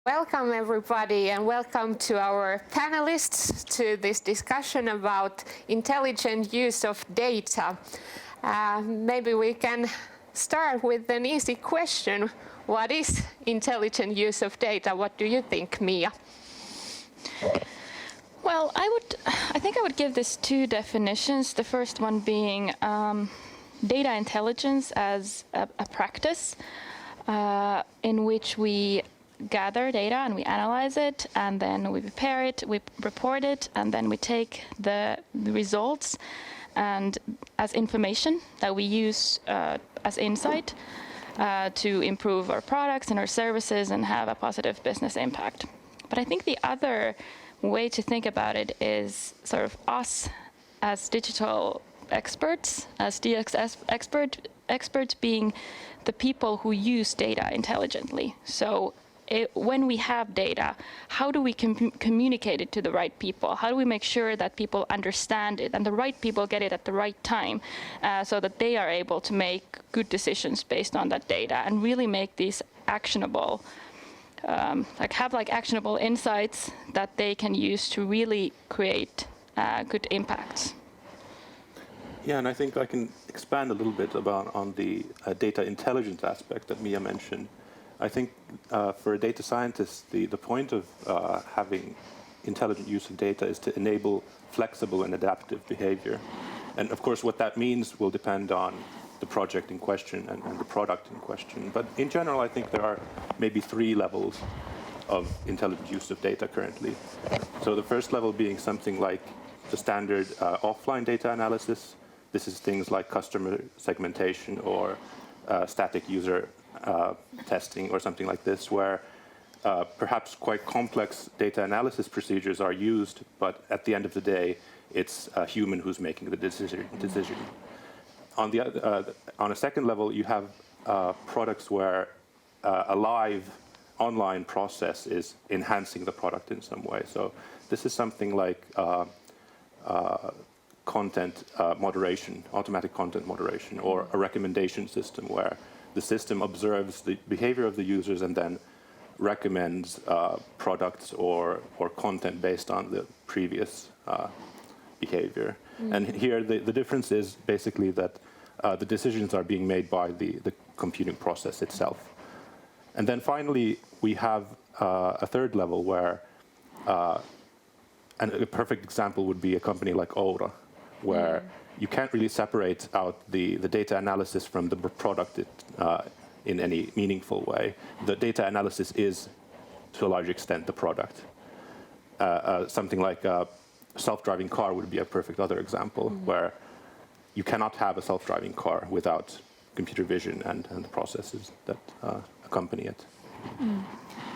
Welcome everybody and welcome to our panelists to this discussion about intelligent use of data. Maybe we can start with an easy question. What is intelligent use of data? What do you think, Mia? Well, I think I would give this two definitions. The first one being data intelligence as a practice in which we gather data and we analyze it, and then we prepare it, we report it, and then we take the results and as information that we use as insight to improve our products and our services and have a positive business impact. But I think the other way to think about it is sort of us as digital experts, as DX experts being the people who use data intelligently. So when we have data, how do we communicate it to the right people? How do we make sure that people understand it and the right people get it at the right time so that they are able to make good decisions based on that data and really make these actionable, have actionable insights that they can use to really create good impacts? Yeah, and I think I can expand a little bit on the data intelligence aspect that Mia mentioned. I think for a data scientist, the point of having intelligent use of data is to enable flexible and adaptive behavior. And of course, what that means will depend on the project in question and the product in question. But in general, I think there are maybe three levels of intelligent use of data currently. So the first level being something like the standard offline data analysis. This is things like customer segmentation or static user testing or something like this, where perhaps quite complex data analysis procedures are used, but at the end of the day, it's a human who's making the decision. On a second level, you have products where a live online process is enhancing the product in some way. So this is something like content moderation, automatic content moderation, or a recommendation system where the system observes the behavior of the users and then recommends products or content based on the previous behavior. And here the difference is basically that the decisions are being made by the computing process itself. And then finally, we have a third level where, and a perfect example would be a company like Oura, where you can't really separate out the data analysis from the product in any meaningful way. The data analysis is, to a large extent, the product. Something like a self-driving car would be a perfect other example, where you cannot have a self-driving car without computer vision and the processes that accompany it.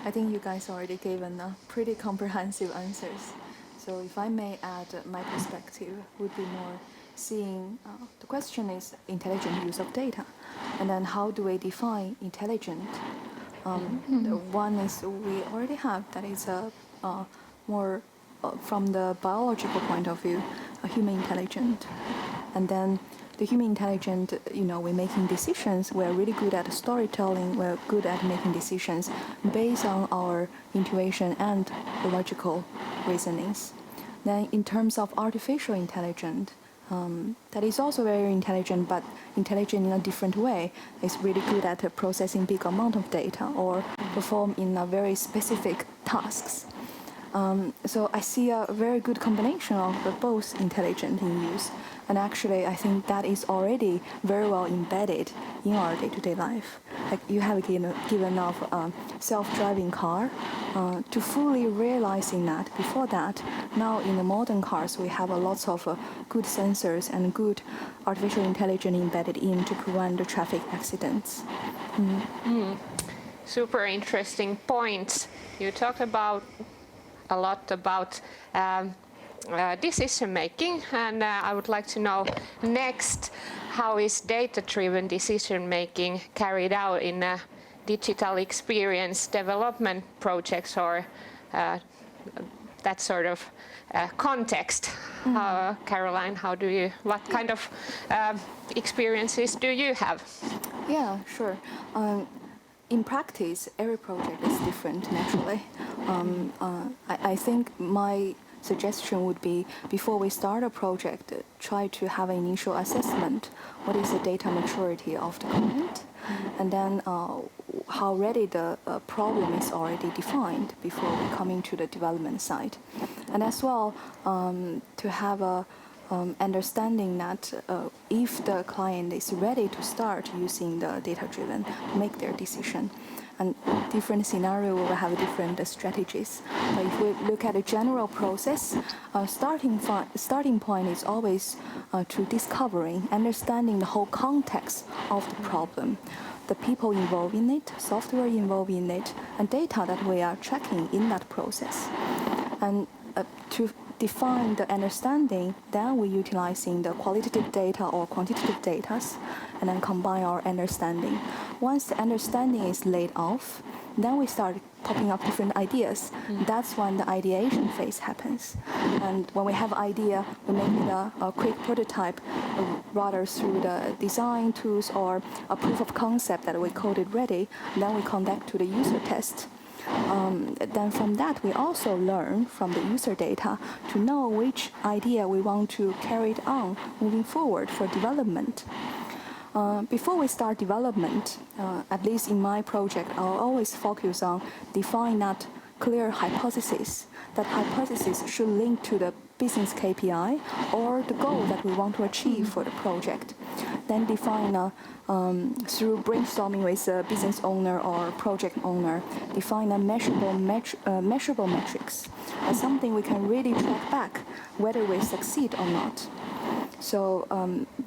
I think you guys already given pretty comprehensive answers. So if I may add, my perspective would be more seeing the question is intelligent use of data, and then how do we define intelligent? One is we already have, that is more from the biological point of view, a human intelligent, and then the human intelligent, we're making decisions. We're really good at storytelling. We're good at making decisions based on our intuition and logical reasonings. Then in terms of artificial intelligence, that is also very intelligent, but intelligent in a different way. It's really good at processing big amount of data or perform in a very specific tasks. So I see a very good combination of both intelligent in use. And actually, I think that is already very well embedded in our day-to-day life. Like you have given off self-driving car to fully realizing that. Before that, now in the modern cars, we have a lots of good sensors and good artificial intelligence embedded in to prevent the traffic accidents. Super interesting points. You talked about a lot about decision making, and I would like to know next, how is data-driven decision making carried out in digital experience development projects or that sort of context? Caroline, what kind of experiences do you have? Yeah, sure. in practice, every project is different, naturally. I think my suggestion would be, before we start a project, try to have an initial assessment. What is the data maturity of the client? And then how ready the problem is already defined before we come into the development side. And as well, to have a understanding that if the client is ready to start using the data-driven, make their decision. And different scenario will have different strategies. But if we look at a general process, starting point is always to discovering, understanding the whole context of the problem, the people involved in it, software involved in it, and data that we are tracking in that process. And to define the understanding, then we're utilizing the qualitative data or quantitative data, and then combine our understanding. Once the understanding is laid off, then we start popping up different ideas. That's when the ideation phase happens. And when we have idea, we make it a quick prototype, rather through the design tools or a proof of concept that we coded ready. Then we conduct to the user test. Then from that, we also learn from the user data to know which idea we want to carry it on moving forward for development. Before we start development, at least in my project, I'll always focus on define that clear hypothesis. That hypothesis should link to the business KPI or the goal that we want to achieve for the project. Then define through brainstorming with a business owner or project owner, define a measurable metrics as something we can really track back whether we succeed or not. So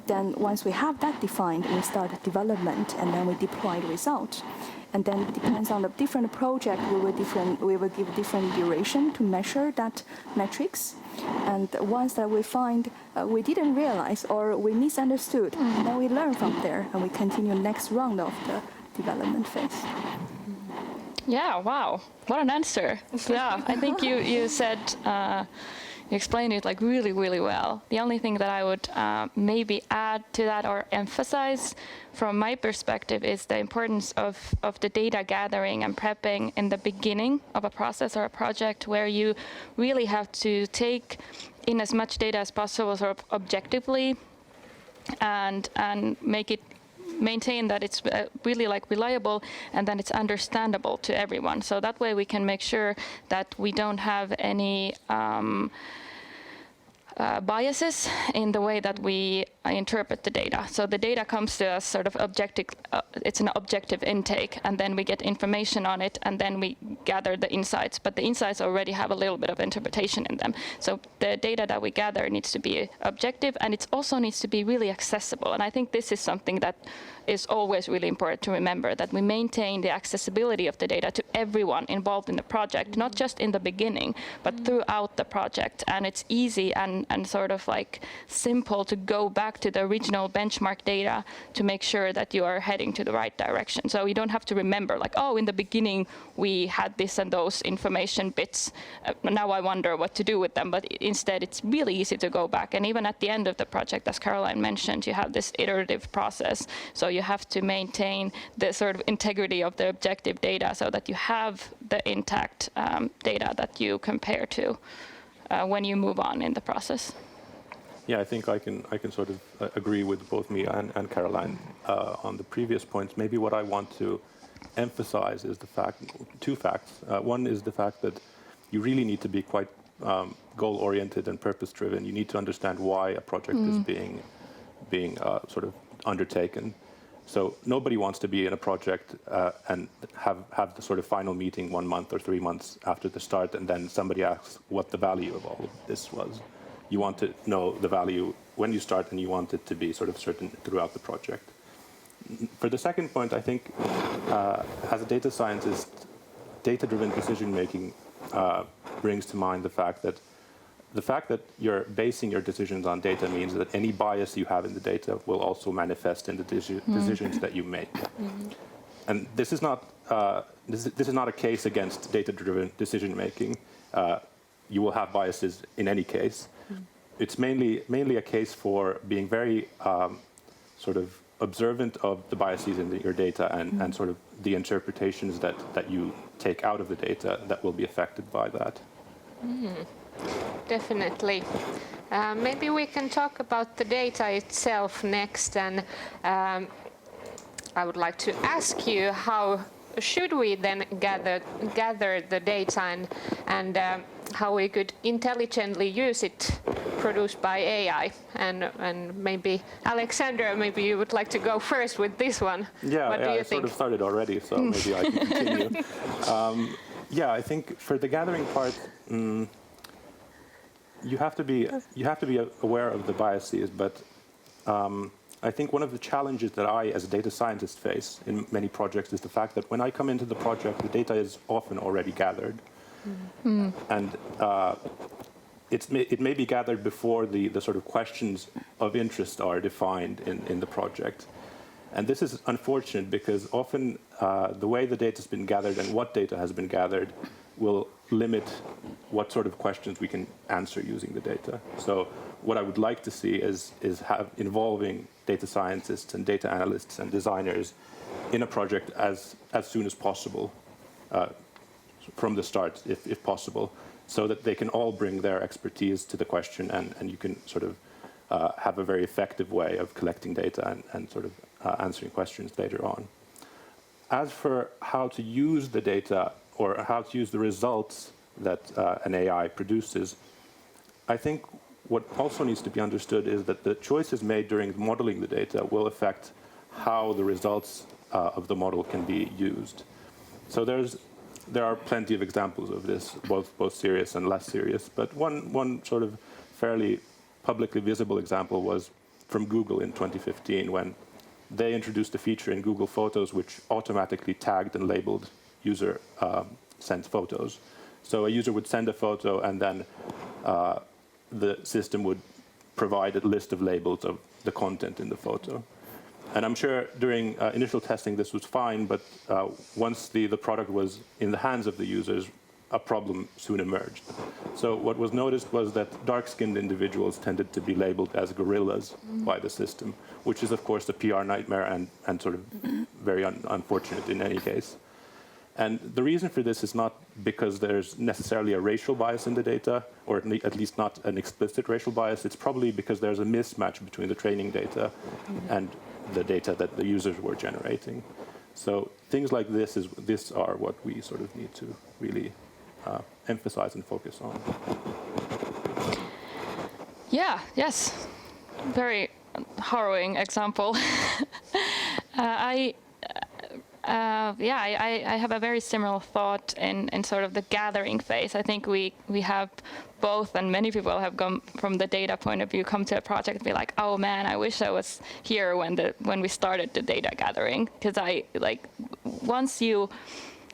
then once we have that defined, we start development and then we deploy the result. And then it depends on the different project, we will give different duration to measure that metrics. And once that we find we didn't realize or we misunderstood, then we learn from there and we continue next round of the development phase. Yeah, wow, what an answer. Yeah, I think you said, you explained it like really, really well. The only thing that I would maybe add to that or emphasize from my perspective is the importance of the data gathering and prepping in the beginning of a process or a project, where you really have to take in as much data as possible sort of objectively and maintain that it's really like reliable and that it's understandable to everyone. So that way we can make sure that we don't have any biases in the way that we interpret the data. So the data comes to us sort of objective, it's an objective intake, and then we get information on it, and then we gather the insights. But the insights already have a little bit of interpretation in them. So the data that we gather needs to be objective, and it also needs to be really accessible. And I think this is something that is always really important to remember, that we maintain the accessibility of the data to everyone involved in the project, not just in the beginning, but throughout the project. And it's easy and sort of like simple to go back to the original benchmark data to make sure that you are heading to the right direction. So you don't have to remember like, oh, in the beginning we had this and those information bits. Now I wonder what to do with them. But instead, it's really easy to go back. And even at the end of the project, as Caroline mentioned, you have this iterative process. So you have to maintain the sort of integrity of the objective data so that you have the intact data that you compare to when you move on in the process. Yeah, I think I can sort of agree with both me and Caroline on the previous points. Maybe what I want to emphasize is two facts. One is the fact that you really need to be quite goal-oriented and purpose-driven. You need to understand why a project is being sort of undertaken. So nobody wants to be in a project and have the sort of final meeting 1 month or 3 months after the start, and then somebody asks what the value of all of this was. You want to know the value when you start, and you want it to be sort of certain throughout the project. For the second point, I think as a data scientist, data-driven decision-making brings to mind the fact that you're basing your decisions on data means that any bias you have in the data will also manifest in the decisions that you make. And this is not a case against data-driven decision-making. You will have biases in any case. It's mainly a case for being very sort of observant of the biases in your data and sort of the interpretations that you take out of the data that will be affected by that. Definitely. Maybe we can talk about the data itself next, and I would like to ask you, how should we then gather the data and how we could intelligently use it produced by AI? And maybe Aleksander, maybe you would like to go first with this one. Yeah, what do you I think? sort of started already, so maybe I can continue. Yeah, I think for the gathering part, you have to be aware of the biases, but I think one of the challenges that I, as a data scientist, face in many projects is the fact that when I come into the project, the data is often already gathered, and it may be gathered before the sort of questions of interest are defined in the project. And this is unfortunate because often the way the data has been gathered and what data has been gathered will limit what sort of questions we can answer using the data. So what I would like to see is involving data scientists and data analysts and designers in a project as soon as possible, from the start, if possible, so that they can all bring their expertise to the question, and you can sort of have a very effective way of collecting data and sort of answering questions later on. As for how to use the data or how to use the results that an AI produces, I think what also needs to be understood is that the choices made during modeling the data will affect how the results of the model can be used. So there are plenty of examples of this, both serious and less serious, but one sort of fairly publicly visible example was from Google in 2015, when they introduced a feature in Google Photos which automatically tagged and labeled user-sent photos. So a user would send a photo, and then the system would provide a list of labels of the content in the photo. And I'm sure during initial testing this was fine, but once the product was in the hands of the users, a problem soon emerged. So what was noticed was that dark-skinned individuals tended to be labeled as gorillas by the system, which is of course a PR nightmare and sort of very unfortunate in any case. And the reason for this is not because there's necessarily a racial bias in the data, or at least not an explicit racial bias. It's probably because there's a mismatch between the training data and the data that the users were generating. So things like this are what we sort of need to really emphasize and focus on. Yeah, yes, very harrowing example. I have a very similar thought in sort of the gathering phase. I think we have both, and many people have gone from the data point of view, come to a project and be like, oh man, I wish I was here when we started the data gathering, because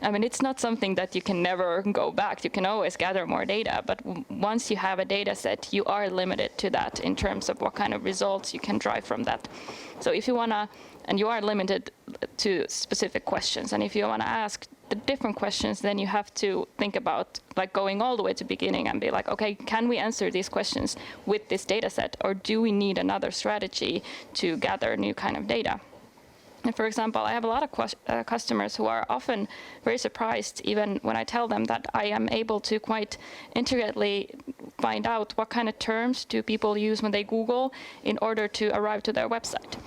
it's not something that you can never go back. You can always gather more data, but once you have a data set, you are limited to that in terms of what kind of results you can drive from that. So if you wanna, and you are limited to specific questions, and if you wanna ask the different questions, then you have to think about like going all the way to the beginning and be like, okay, can we answer these questions with this data set, or do we need another strategy to gather new kind of data? And for example, I have a lot of customers who are often very surprised, even when I tell them that I am able to quite intricately find out what kind of terms do people use when they Google in order to arrive to their website.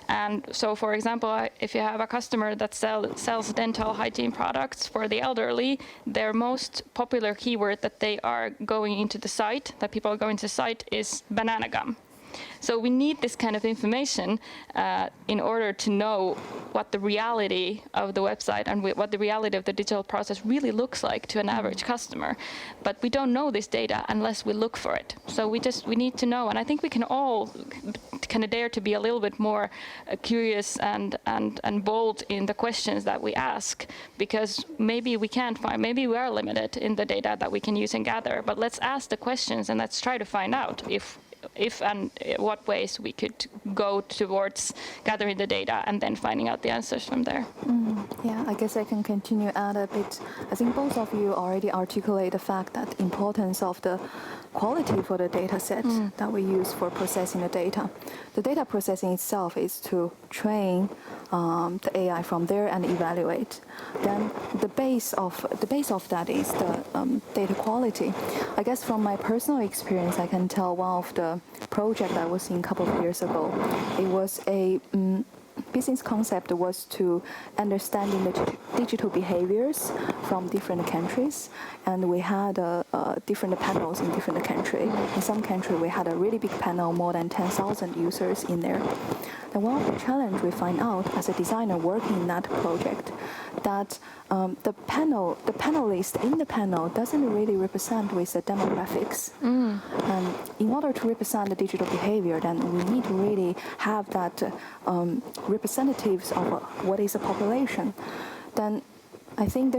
And so, for example, if you have a customer that sells dental hygiene products for the elderly, their most popular keyword that they are going into the site, that people are going to the site, is banana gum. So we need this kind of information in order to know what the reality of the website and what the reality of the digital process really looks like to an average customer. But we don't know this data unless we look for it. So we need to know, and I think we can all kind of dare to be a little bit more curious and bold in the questions that we ask, because maybe we can't find, maybe we are limited in the data that we can use and gather, but let's ask the questions and let's try to find out if and what ways we could go towards gathering the data and then finding out the answers from there. Yeah, I guess I can continue add a bit. I think both of you already articulate the fact that importance of the quality for the data set that we use for processing the data. The data processing itself is to train the AI from there and evaluate. Then the base of that is the data quality. I guess from my personal experience, I can tell one of the project I was in a couple of years ago, it was a business concept was to understanding the digital behaviors from different countries, and we had different panels in different countries. In some country, we had a really big panel, more than 10,000 users in there. And one of the challenge we find out as a designer working in that project, that the panelist in the panel doesn't really represent with the demographics. And in order to represent the digital behavior, then we need to really have that representatives of what is a population. Then I think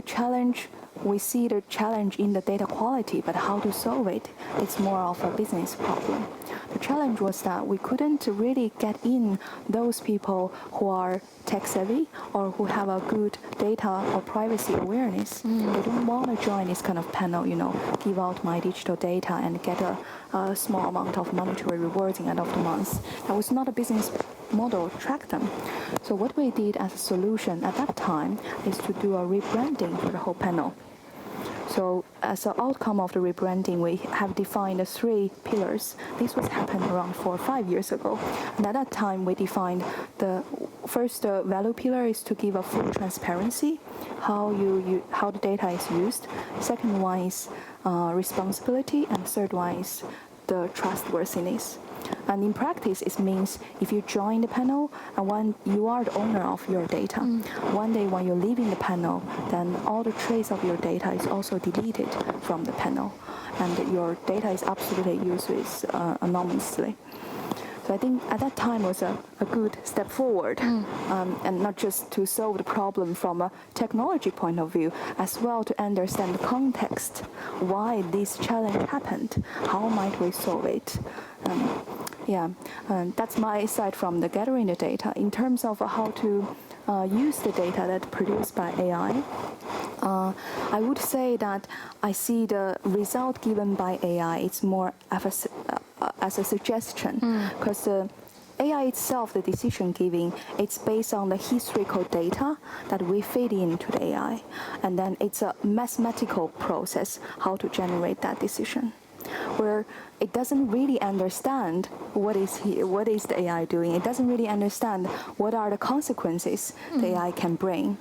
we see the challenge in the data quality, but how to solve it, it's more of a business problem. The challenge was that we couldn't really get in those people who are tech savvy or who have a good data or privacy awareness. They don't want to join this kind of panel, give out my digital data and get a small amount of monetary rewards in the end of the month. That was not a business model to track them. So what we did as a solution at that time is to do a rebranding for the whole panel. So as an outcome of the rebranding, we have defined the 3 pillars. This was happened around 4 or 5 years ago. And at that time, we defined the first value pillar is to give a full transparency, how the data is used. Second one is responsibility, and third one is the trustworthiness. And in practice, it means if you join the panel and when you are the owner of your data, one day when you leave in the panel, then all the trace of your data is also deleted from the panel, and your data is absolutely used anonymously. So I think at that time was a good step forward, and not just to solve the problem from a technology point of view, as well to understand the context, why this challenge happened, how might we solve it. That's my side from the gathering the data. In terms of how to use the data that's produced by AI, I would say that I see the result given by AI, it's more as a suggestion, because AI itself, the decision giving, it's based on the historical data that we feed into the AI, and then it's a mathematical process how to generate that decision, where it doesn't really understand what is the AI doing. It doesn't really understand what are the consequences the AI can bring.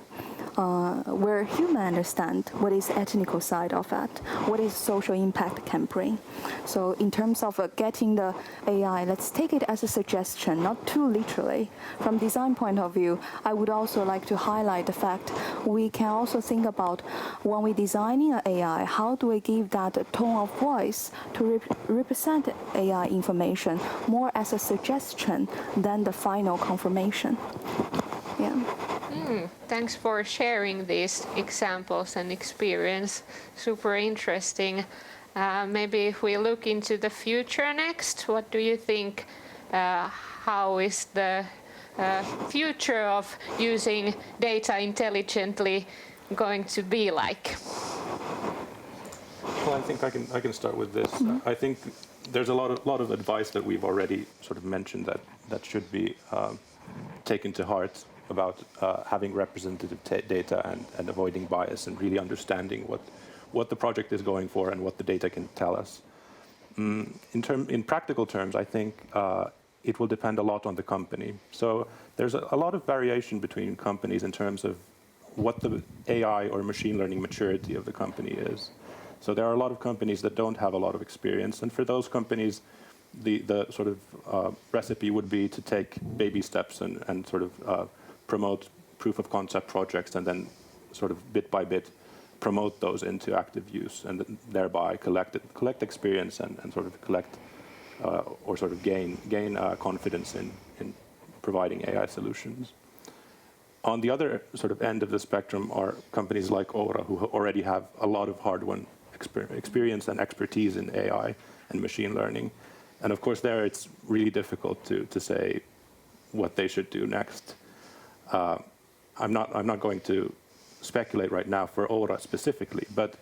Where human understand what is the technical side of that, what is social impact can bring. So in terms of getting the AI, let's take it as a suggestion, not too literally. From design point of view, I would also like to highlight the fact we can also think about when we're designing an AI, how do we give that a tone of voice to represent AI information more as a suggestion than the final confirmation. Yeah. Thanks for sharing these examples and experience. Super interesting. Maybe if we look into the future next, what do you think? How is the future of using data intelligently going to be like? Well, I think I can start with this. I think there's a lot of advice that we've already sort of mentioned that should be taken to heart about having representative data and avoiding bias and really understanding what the project is going for and what the data can tell us. In practical terms, I think it will depend a lot on the company. So there's a lot of variation between companies in terms of what the AI or machine learning maturity of the company is. So there are a lot of companies that don't have a lot of experience, and for those companies, the sort of recipe would be to take baby steps and sort of promote proof of concept projects and then sort of bit by bit promote those into active use and thereby collect experience and sort of collect or sort of gain confidence in providing AI solutions. On the other sort of end of the spectrum are companies like Aura, who already have a lot of hard-won experience and expertise in AI and machine learning. And of course, there it's really difficult to say what they should do next. I'm not going to speculate right now for Aura specifically, but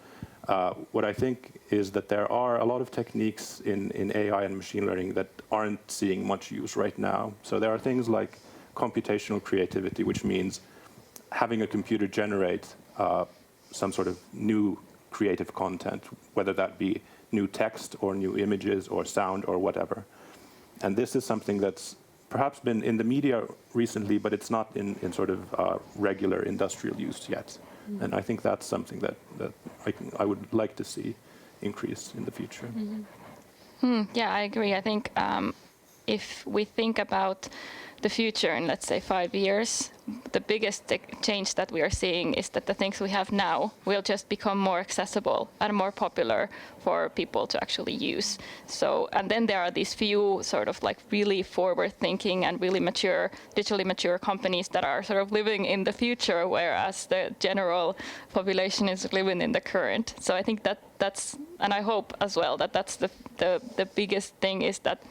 what I think is that there are a lot of techniques in AI and machine learning that aren't seeing much use right now. So there are things like computational creativity, which means having a computer generate some sort of new creative content, whether that be new text or new images or sound or whatever. And this is something that's perhaps been in the media recently, but it's not in sort of regular industrial use yet. Mm-hmm. And I think that's something that I would like to see increase in the future. Mm-hmm. Yeah, I agree. I think if we think about the future in, let's say, 5 years, the biggest change that we are seeing is that the things we have now will just become more accessible and more popular for people to actually use. So, and then there are these few sort of like really forward-thinking and really mature, digitally mature companies that are sort of living in the future, whereas the general population is living in the current. So I think that's, and I hope as well that that's the biggest thing, is that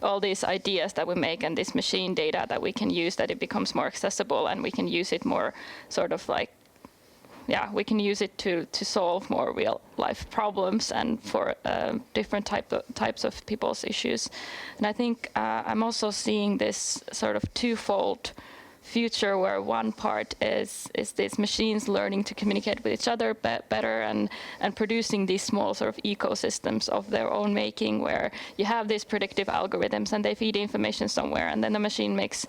all these ideas that we make and this machine data that we can use, that it becomes more accessible and we can use it more sort of like, yeah, we can use it to solve more real life problems and for different types of people's issues. And I think I'm also seeing this sort of twofold future, where one part is these machines learning to communicate with each other better and producing these small sort of ecosystems of their own making, where you have these predictive algorithms and they feed information somewhere, and then the machine makes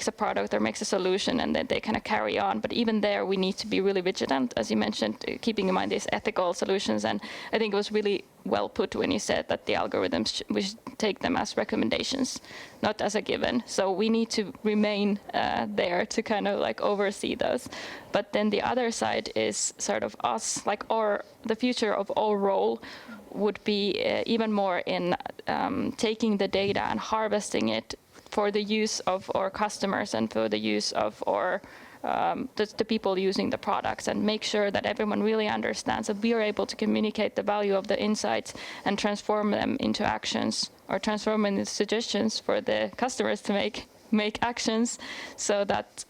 a product or makes a solution, and then they kind of carry on. But even there, we need to be really vigilant, as you mentioned, keeping in mind these ethical solutions. And I think it was really well put when you said that the algorithms, we should take them as recommendations, not as a given. So we need to remain there to kind of like oversee those. But then the other side is sort of us, like the future of our role would be even more in taking the data and harvesting it for the use of our customers and for the use of our the people using the products, and make sure that everyone really understands that we are able to communicate the value of the insights and transform them into actions, or transform them into suggestions for the customers to make actions, so that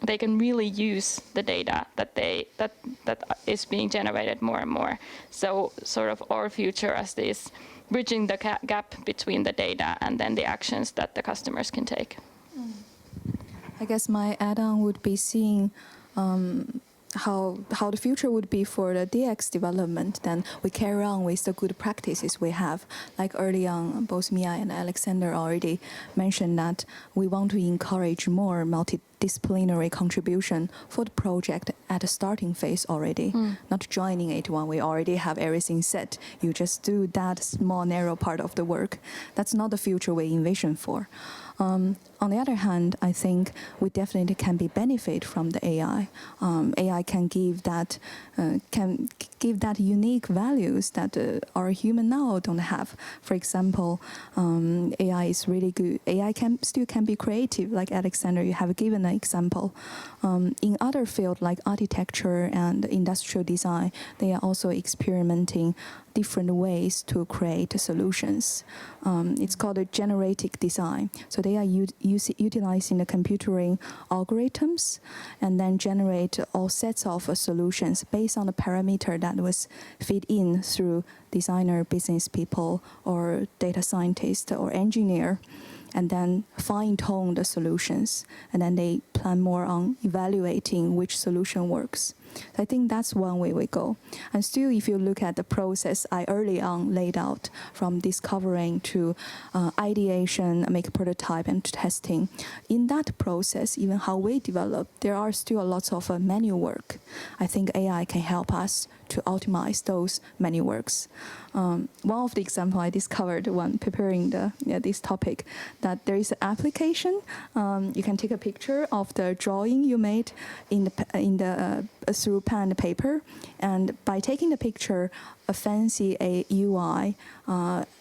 they can really use the data that is being generated more and more. So sort of our future as this bridging the gap between the data and then the actions that the customers can take. I guess my add-on would be seeing how the future would be for the DX development. Then we carry on with the good practices we have. Like early on, both Mia and Aleksander already mentioned that we want to encourage more multidisciplinary contribution for the project at the starting phase already, not joining it when we already have everything set. You just do that small, narrow part of the work. That's not the future we envision for. On the other hand, I think we definitely can be benefit from the AI. AI can give that unique values that our human now don't have. For example, AI is really good. AI still can be creative, like Aleksander, you have given an example. In other fields like architecture and industrial design, they are also experimenting different ways to create solutions. It's called a generative design. So they are utilizing the computing algorithms and then generate all sets of solutions based on the parameter that was fed in through designer, business people, or data scientist or engineer, and then fine-tune the solutions. And then they plan more on evaluating which solution works. So I think that's one way we go. And still, if you look at the process I early on laid out, from discovering to ideation, make a prototype, and testing, in that process, even how we develop, there are still lots of manual work. I think AI can help us to optimize those manual works. One of the examples I discovered when preparing this topic, that there is an application. You can take a picture of the drawing you made through pen and paper, and by taking the picture, a fancy UI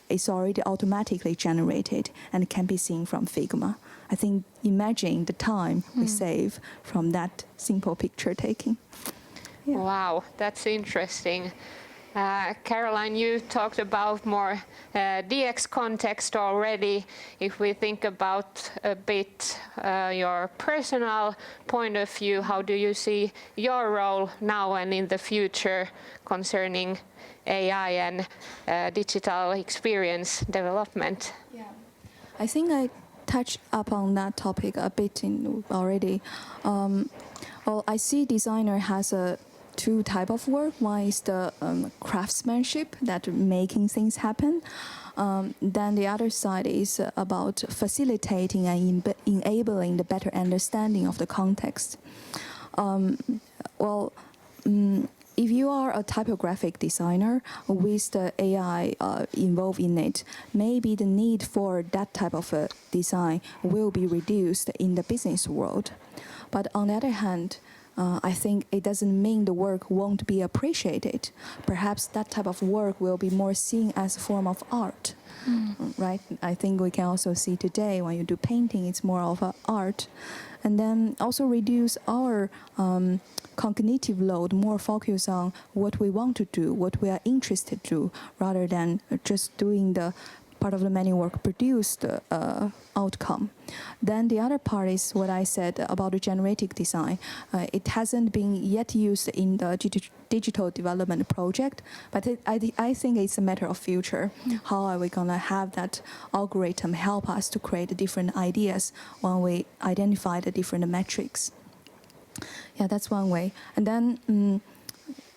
is already automatically generated and can be seen from Figma. I think imagine the time we save from that simple picture taking. Yeah. Wow, that's interesting. Caroline, you talked about more DX context already. If we think about a bit your personal point of view, how do you see your role now and in the future concerning AI and digital experience development? Yeah, I think I touched upon that topic a bit already. Well, I see designer has two type of work. One is the craftsmanship, that making things happen. Then the other side is about facilitating and enabling the better understanding of the context. If you are a typographic designer with the AI involved in it, maybe the need for that type of design will be reduced in the business world. But on the other hand, I think it doesn't mean the work won't be appreciated. Perhaps that type of work will be more seen as a form of art, right? I think we can also see today when you do painting, it's more of an art. And then also reduce our cognitive load, more focus on what we want to do, what we are interested to do, rather than just doing the part of the manual work produced outcome. Then the other part is what I said about the generative design. It hasn't been yet used in the digital development project, but I think it's a matter of future. How are we going to have that algorithm help us to create different ideas when we identify the different metrics? Yeah, that's one way. And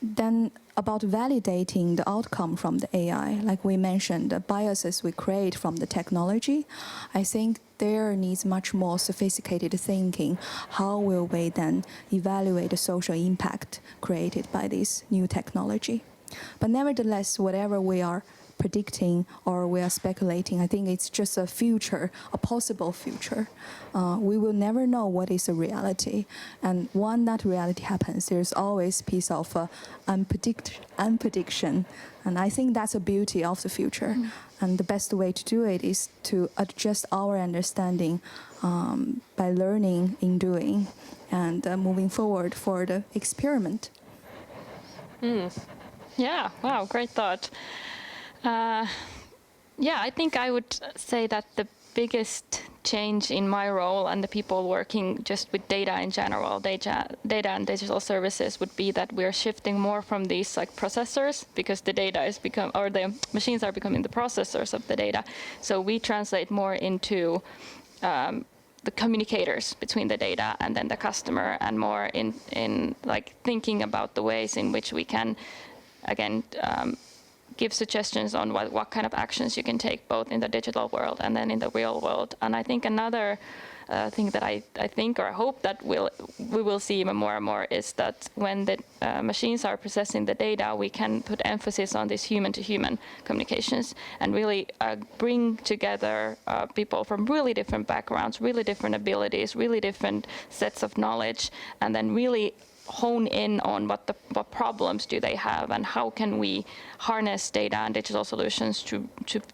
then about validating the outcome from the AI, like we mentioned, the biases we create from the technology, I think there needs much more sophisticated thinking. How will we then evaluate the social impact created by this new technology? But nevertheless, whatever we are predicting or we are speculating, I think it's just a future, a possible future. We will never know what is a reality. And when that reality happens, there's always a piece of unprediction. And I think that's a beauty of the future. And the best way to do it is to adjust our understanding by learning in doing and moving forward for the experiment. Yeah, wow, great thought. I think I would say that the biggest change in my role and the people working just with data in general, data and digital services, would be that we're shifting more from these like processors, because the data is the machines are becoming the processors of the data. So we translate more into the communicators between the data and then the customer, and more in like thinking about the ways in which we can again give suggestions on what kind of actions you can take both in the digital world and then in the real world. And I think another thing that I think or hope that we will see even more and more is that when the machines are processing the data, we can put emphasis on these human-to-human communications and really bring together people from really different backgrounds, really different abilities, really different sets of knowledge, and then really hone in on what problems do they have and how can we harness data and digital solutions to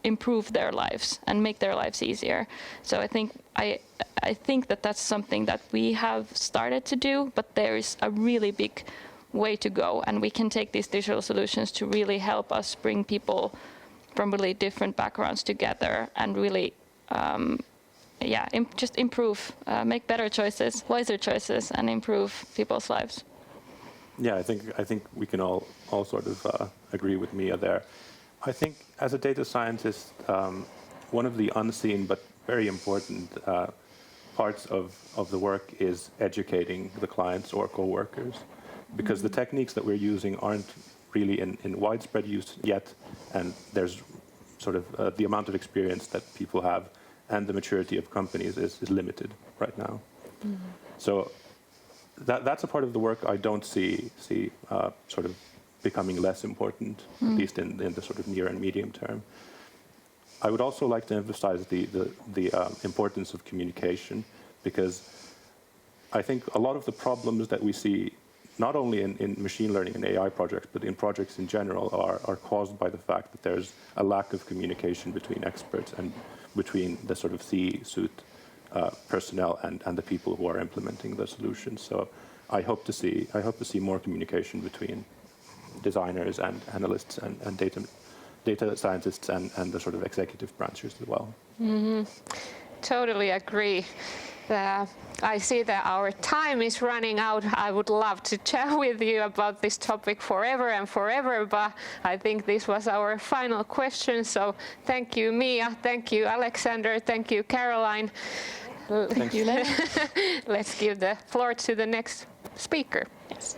improve their lives and make their lives easier. So I think that that's something that we have started to do, but there is a really big way to go, and we can take these digital solutions to really help us bring people from really different backgrounds together and really just improve, make better choices, wiser choices, and improve people's lives. Yeah, I think we can all sort of agree with Mia there. I think as a data scientist, one of the unseen but very important parts of the work is educating the clients or co-workers, because the techniques that we're using aren't really in widespread use yet, and there's sort of the amount of experience that people have and the maturity of companies is limited right now. So that's a part of the work I don't see sort of becoming less important, at least in the sort of near and medium term. I would also like to emphasize the importance of communication, because I think a lot of the problems that we see, not only in machine learning and AI projects, but in projects in general, are caused by the fact that there's a lack of communication between experts and between the sort of C-suite personnel and the people who are implementing the solutions. So I hope to see more communication between designers and analysts and data scientists and the sort of executive branches as well. Totally agree. I see that our time is running out. I would love to chat with you about this topic forever and forever, but I think this was our final question. So thank you, Mia. Thank you, Aleksander. Thank you, Caroline. Thank you, Leena. Let's give the floor to the next speaker. Yes.